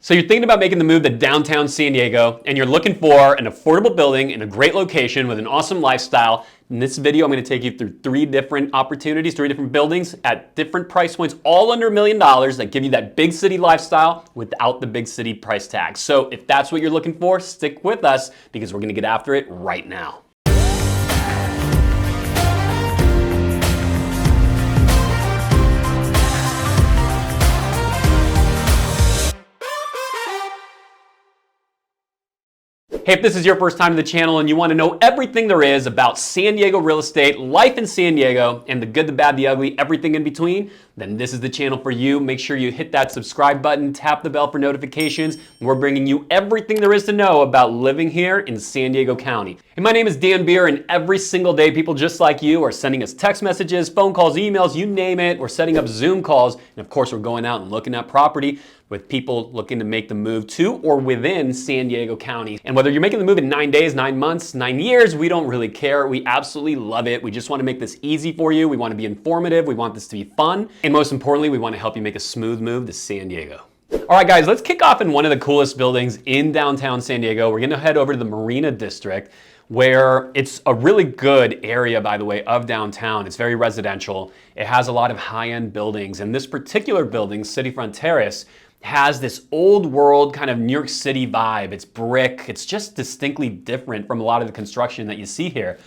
So you're thinking about making the move to downtown San Diego, and you're looking for an affordable building in a great location with an awesome lifestyle. In this video, I'm going to take you through 3 different opportunities, 3 different buildings at different price points, all under $1 million that give you that big city lifestyle without the big city price tag. So if that's what you're looking for, stick with us because we're going to get after it right now. Hey, if this is your first time to the channel and you want to know everything there is about San Diego real estate, life in San Diego, and the good, the bad, the ugly, everything in between, then this is the channel for you. Make sure you hit that subscribe button, tap the bell for notifications. We're bringing you everything there is to know about living here in San Diego County. And my name is Dan Beer, and every single day people just like you are sending us text messages, phone calls, emails, you name it. We're setting up Zoom calls, and of course we're going out and looking at property with people looking to make the move to or within San Diego County. And whether you're making the move in 9 days, 9 months, 9 years, we don't really care. We absolutely love it. We just want to make this easy for you. We want to be informative. We want this to be fun. And most importantly, we want to help you make a smooth move to San Diego. All right, guys, let's kick off in one of the coolest buildings in downtown San Diego. We're going to head over to the Marina District, where it's a really good area, by the way, of downtown. It's very residential. It has a lot of high-end buildings. And this particular building, CityFront Terrace, has this old world kind of New York City vibe. It's brick. It's just distinctly different from a lot of the construction that you see here.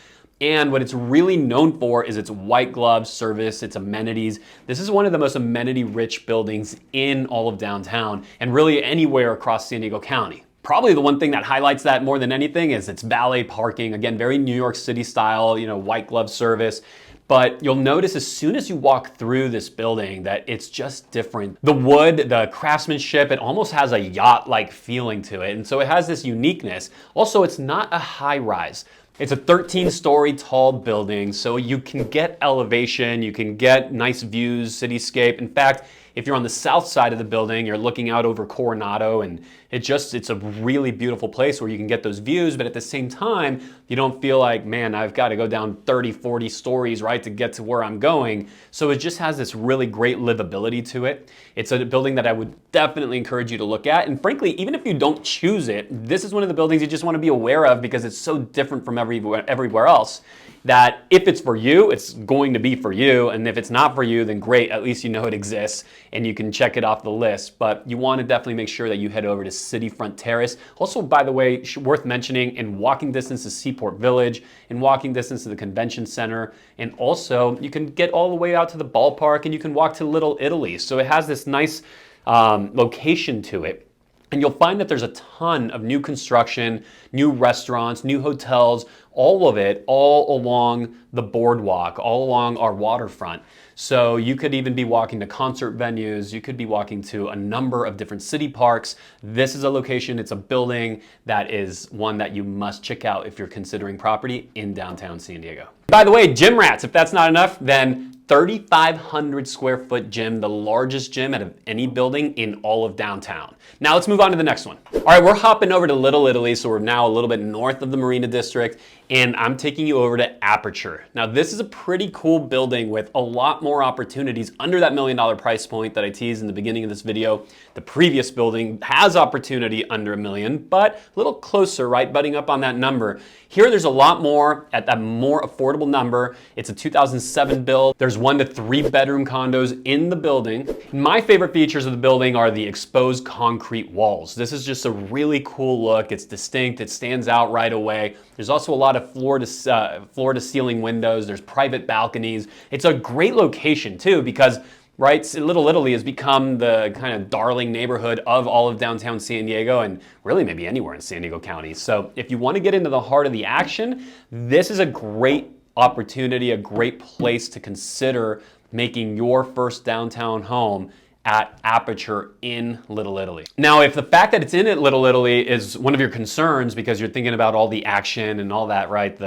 And what it's really known for is its white glove service, its amenities. This is one of the most amenity-rich buildings in all of downtown and really anywhere across San Diego County. Probably the one thing that highlights that more than anything is its valet parking. Again, very New York City style, white glove service. But you'll notice as soon as you walk through this building that it's just different. The wood, the craftsmanship, it almost has a yacht-like feeling to it. And so it has this uniqueness. Also, it's not a high rise. It's a 13-story tall building, so you can get elevation, you can get nice views, cityscape. In fact, if you're on the south side of the building, you're looking out over Coronado, and it's a really beautiful place where you can get those views, but at the same time, you don't feel like, man, I've got to go down 30, 40 stories, right, to get to where I'm going. So it just has this really great livability to it. It's a building that I would definitely encourage you to look at. And frankly, even if you don't choose it, this is one of the buildings you just want to be aware of because it's so different from everywhere else, that if it's for you, it's going to be for you. And if it's not for you, then great, at least you know it exists and you can check it off the list. But you want to definitely make sure that you head over to CityFront Terrace. Also, by the way, worth mentioning, in walking distance to Seaport Village, in walking distance to the convention center, and also you can get all the way out to the ballpark and you can walk to Little Italy. So it has this nice location to it. And you'll find that there's a ton of new construction, new restaurants, new hotels, all of it, all along the boardwalk, all along our waterfront. So you could even be walking to concert venues. You could be walking to a number of different city parks. This is a location, it's a building that is one that you must check out if you're considering property in downtown San Diego. By the way, gym rats, if that's not enough, then 3,500 square foot gym, the largest gym out of any building in all of downtown. Now let's move on to the next one. All right, we're hopping over to Little Italy, so we're now a little bit north of the Marina District, and I'm taking you over to Aperture. Now this is a pretty cool building with a lot more opportunities under that $1 million price point that I teased in the beginning of this video. The previous building has opportunity under $1 million, but a little closer, right, butting up on that number. Here there's a lot more at that more affordable number. It's a 2007 build. There's 1 to 3 bedroom condos in the building. My favorite features of the building are the exposed concrete walls. This is just a really cool look. It's distinct. It stands out right away. There's also a lot of floor to ceiling windows. There's private balconies. It's a great location too because right, Little Italy has become the kind of darling neighborhood of all of downtown San Diego and really maybe anywhere in San Diego County. So if you want to get into the heart of the action, this is a great opportunity, a great place to consider making your first downtown home at Aperture in Little Italy. Now, if the fact that it's in Little Italy is one of your concerns because you're thinking about all the action and all that, right?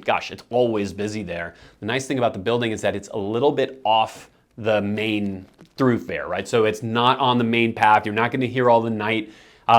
Gosh, it's always busy there. The nice thing about the building is that it's a little bit off the main thoroughfare, right? So it's not on the main path. You're not going to hear all the night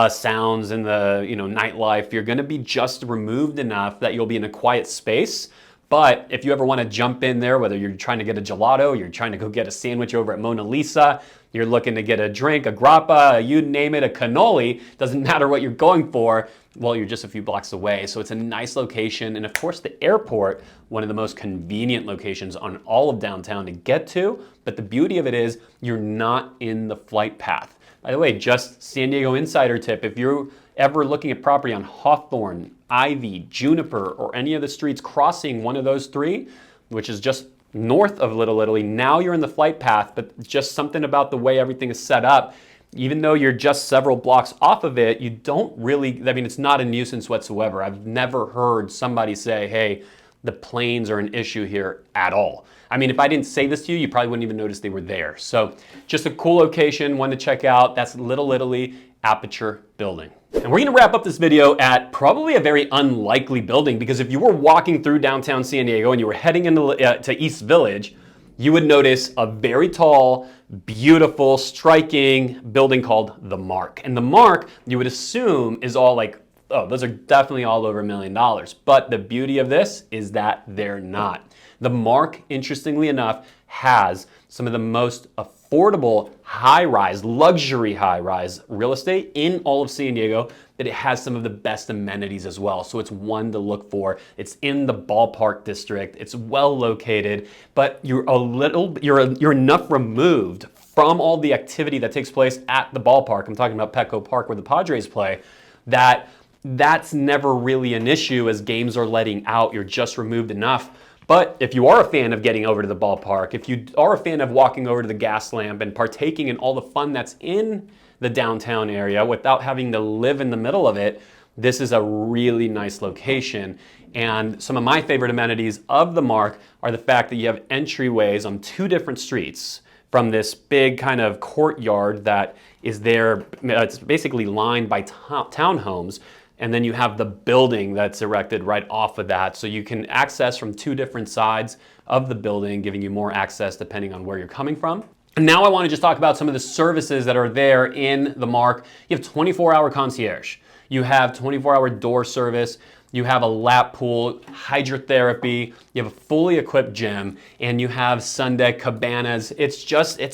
sounds and the nightlife. You're going to be just removed enough that you'll be in a quiet space But if you ever want to jump in there, whether you're trying to get a gelato, you're trying to go get a sandwich over at Mona Lisa, you're looking to get a drink, a grappa, you name it, a cannoli, doesn't matter what you're going for, well, you're just a few blocks away. So it's a nice location. And of course, the airport, one of the most convenient locations on all of downtown to get to. But the beauty of it is you're not in the flight path. By the way, just San Diego insider tip, if you're ever looking at property on Hawthorne, Ivy, Juniper, or any of the streets crossing one of those three, which is just north of Little Italy, now you're in the flight path, but just something about the way everything is set up, even though you're just several blocks off of it, you don't really, I mean, it's not a nuisance whatsoever. I've never heard somebody say, hey, the planes are an issue here at all. I mean, if I didn't say this to you, you probably wouldn't even notice they were there. So just a cool location, one to check out. That's Little Italy Aperture building. And we're gonna wrap up this video at probably a very unlikely building, because if you were walking through downtown San Diego and you were heading into to East Village, you would notice a very tall, beautiful, striking building called The Mark. And The Mark, you would assume, is all like, oh, those are definitely all over $1 million. But the beauty of this is that they're not. The Mark, interestingly enough, has some of the most affordable high-rise, luxury high-rise real estate in all of San Diego, but it has some of the best amenities as well. So it's one to look for. It's in the ballpark district. It's well located, but you're enough removed from all the activity that takes place at the ballpark. I'm talking about Petco Park where the Padres play, that's never really an issue as games are letting out. You're just removed enough. But if you are a fan of getting over to the ballpark, if you are a fan of walking over to the gas lamp and partaking in all the fun that's in the downtown area without having to live in the middle of it, this is a really nice location. And some of my favorite amenities of the Mark are the fact that you have entryways on two different streets from this big kind of courtyard that is there. It's basically lined by townhomes. And then you have the building that's erected right off of that. So you can access from two different sides of the building, giving you more access depending on where you're coming from. And now I want to just talk about some of the services that are there in the Mark. You have 24-hour concierge. You have 24-hour door service. You have a lap pool, hydrotherapy. You have a fully equipped gym, and you have Sunday cabanas. It's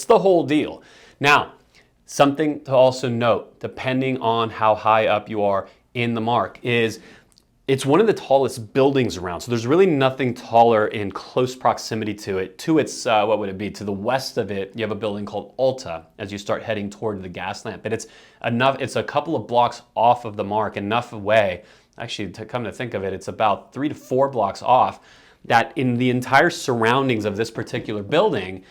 the whole deal. Now, something to also note, depending on how high up you are in the Mark, is it's one of the tallest buildings around. So there's really nothing taller in close proximity to it. To its, what would it be? To the west of it, you have a building called Ulta as you start heading toward the gas lamp. But it's a couple of blocks off of the Mark, enough away. Actually, to come to think of it, it's about 3 to 4 blocks off, that in the entire surroundings of this particular building,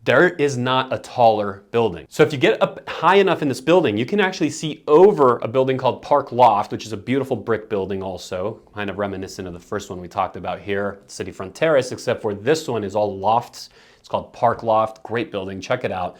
there is not a taller building. So if you get up high enough in this building, you can actually see over a building called Park Loft, which is a beautiful brick building also, kind of reminiscent of the first one we talked about here, CityFront Terrace, except for this one is all lofts. It's called Park Loft, great building, check it out.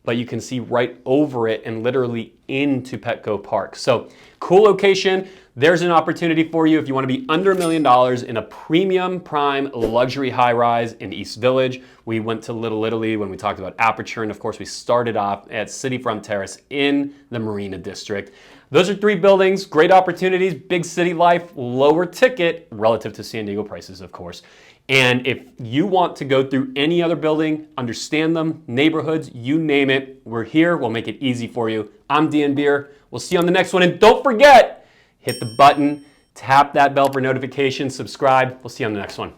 But you can see right over it and literally into Petco Park. So cool location. There's an opportunity for you if you want to be under $1 million in a premium prime luxury high rise in East Village. We went to Little Italy when we talked about Aperture, and of course we started off at CityFront Terrace in the Marina District. Those are 3 buildings, great opportunities, big city life, lower ticket relative to San Diego prices, of course. And if you want to go through any other building, understand them, neighborhoods, you name it, we're here. We'll make it easy for you. I'm Dan Beer. We'll see you on the next one. And don't forget, hit the button, tap that bell for notifications, subscribe. We'll see you on the next one.